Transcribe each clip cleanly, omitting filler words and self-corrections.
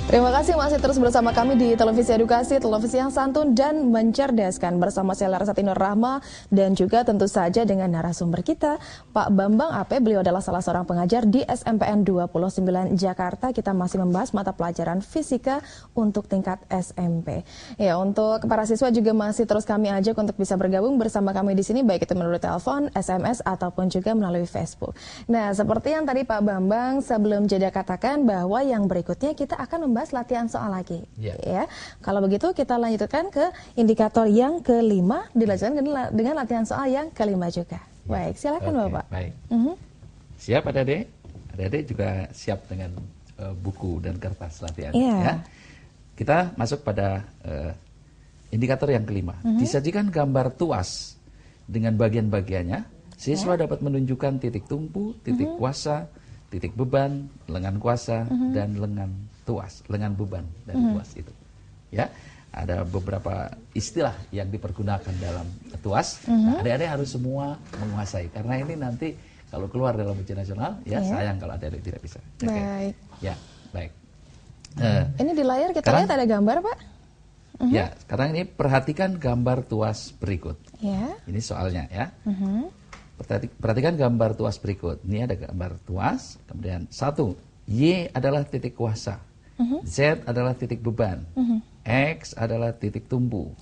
Terima kasih masih terus bersama kami di Televisi Edukasi, televisi yang santun dan mencerdaskan bersama saya Larasati Nur Rahma dan juga tentu saja dengan narasumber kita Pak Bambang AP. Beliau adalah salah seorang pengajar di SMPN 29 Jakarta. Kita masih membahas mata pelajaran fisika untuk tingkat SMP. Ya, untuk para siswa juga masih terus kami ajak untuk bisa bergabung bersama kami di sini, baik itu melalui telepon, SMS ataupun juga melalui Facebook. Nah, seperti yang tadi Pak Bambang sebelum jeda katakan bahwa yang berikutnya kita akan membahas latihan soal lagi. Ya. Kalau begitu kita lanjutkan ke indikator yang kelima, dilanjutkan dengan latihan soal yang kelima juga. Baik, silakan Bapak. Baik. Siap adik-adik? Adik-adik juga siap dengan buku dan kertas latihan. Ya. Kita masuk pada indikator yang kelima. Disajikan gambar tuas dengan bagian-bagiannya. Siswa dapat menunjukkan titik tumpu, titik kuasa, titik beban, lengan kuasa, dan lengan tuas, lengan beban dan tuas itu. Ya, ada beberapa istilah yang dipergunakan dalam tuas. Nah, adik-adik harus semua menguasai karena ini nanti kalau keluar dalam ujian nasional, ya sayang kalau adik-adik tidak bisa. Baik. Ya, baik. Ini di layar kita lihat ada gambar, Pak. Ya, sekarang ini perhatikan gambar tuas berikut. Ya. Ini soalnya ya. Perhatikan gambar tuas berikut. Ini ada gambar tuas, kemudian 1, Y adalah titik kuasa, Z adalah titik beban, X adalah titik tumpu,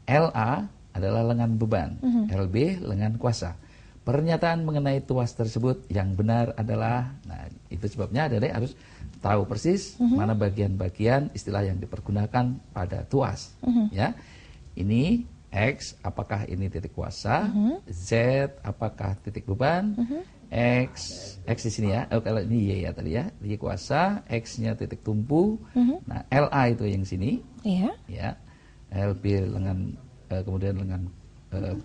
LA adalah lengan beban, LB lengan kuasa. Pernyataan mengenai tuas tersebut yang benar adalah, nah itu sebabnya adik-adik harus tahu persis mana bagian-bagian istilah yang dipergunakan pada tuas. Ya, ini X, apakah ini titik kuasa? Z, apakah titik beban? X di sini ya. Kalau ini Y ya tadi ya, titik kuasa. X-nya titik tumpu. Nah, LA itu yang sini. Ya. LB lengan, kemudian lengan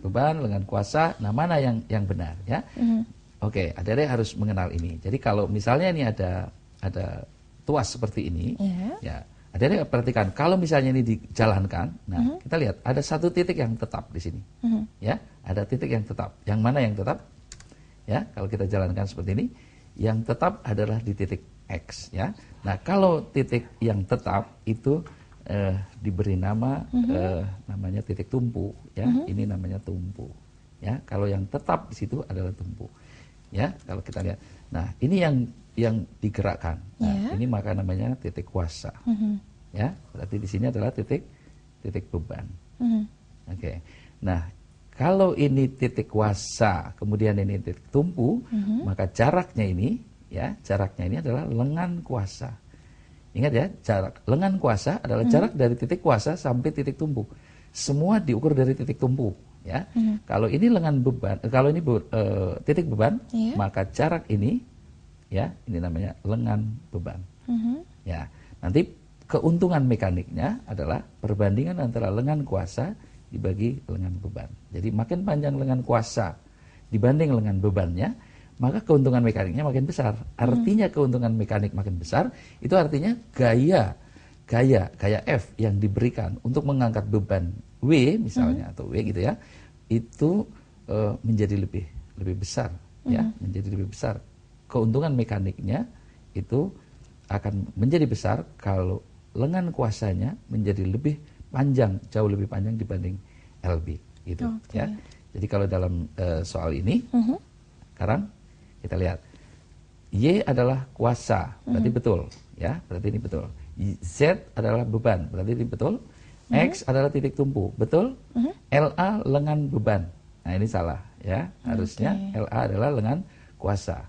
beban, lengan kuasa. Nah, mana yang benar ya? Oke, adik-adik harus mengenal ini. Jadi kalau misalnya ini ada tuas seperti ini, ya. Adik-adik perhatikan, kalau misalnya ini dijalankan, nah kita lihat ada satu titik yang tetap di sini, ya, ada titik yang tetap. Yang mana yang tetap? Ya, kalau kita jalankan seperti ini, yang tetap adalah di titik X, ya. Nah, kalau titik yang tetap itu diberi nama, namanya titik tumpu, ya. Ini namanya tumpu, ya. Kalau yang tetap di situ adalah tumpu, ya. Kalau kita lihat, nah ini yang digerakkan. Nah, ini maka namanya titik kuasa. Ya, berarti di sini adalah titik beban. Oke. Nah, kalau ini titik kuasa, kemudian ini titik tumpu, maka jaraknya ini adalah lengan kuasa. Ingat ya, jarak lengan kuasa adalah jarak dari titik kuasa sampai titik tumpu. Semua diukur dari titik tumpu, ya. Kalau ini lengan beban, kalau ini titik beban, maka jarak ini, ya, ini namanya lengan beban. Ya, nanti keuntungan mekaniknya adalah perbandingan antara lengan kuasa dibagi lengan beban. Jadi makin panjang lengan kuasa dibanding lengan bebannya, maka keuntungan mekaniknya makin besar. Artinya keuntungan mekanik makin besar, itu artinya gaya F yang diberikan untuk mengangkat beban W misalnya atau W gitu ya, itu menjadi lebih besar, ya, menjadi lebih besar. Keuntungan mekaniknya itu akan menjadi besar kalau lengan kuasanya menjadi lebih panjang, jauh lebih panjang dibanding LB gitu, ya. Jadi kalau dalam soal ini sekarang kita lihat Y adalah kuasa, berarti betul, ya, berarti ini betul. Z adalah beban, berarti ini betul. X adalah titik tumpu, betul. LA lengan beban, nah ini salah, ya. Harusnya LA adalah lengan kuasa,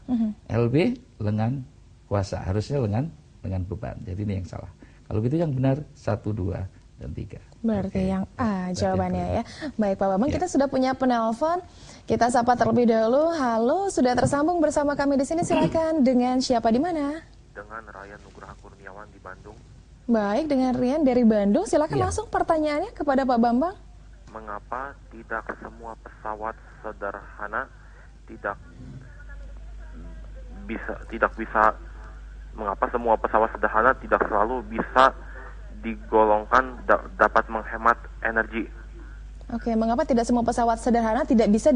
LB lengan kuasa, harusnya lengan beban. Jadi ini yang salah. Kalau gitu yang benar 1, 2, dan 3. Berarti yang A jawabannya ya. Baik Pak Bambang, kita sudah punya penelpon. Kita sapa terlebih dahulu. Halo, sudah tersambung bersama kami di sini. Silakan, dengan siapa di mana? Dengan Ryan Nugraha Kurniawan di Bandung. Baik, dengan Rian dari Bandung. Silakan langsung pertanyaannya kepada Pak Bambang. Mengapa tidak semua pesawat sederhana mengapa semua pesawat sederhana tidak selalu bisa digolongkan dapat menghemat energi? Oke, mengapa tidak semua pesawat sederhana tidak bisa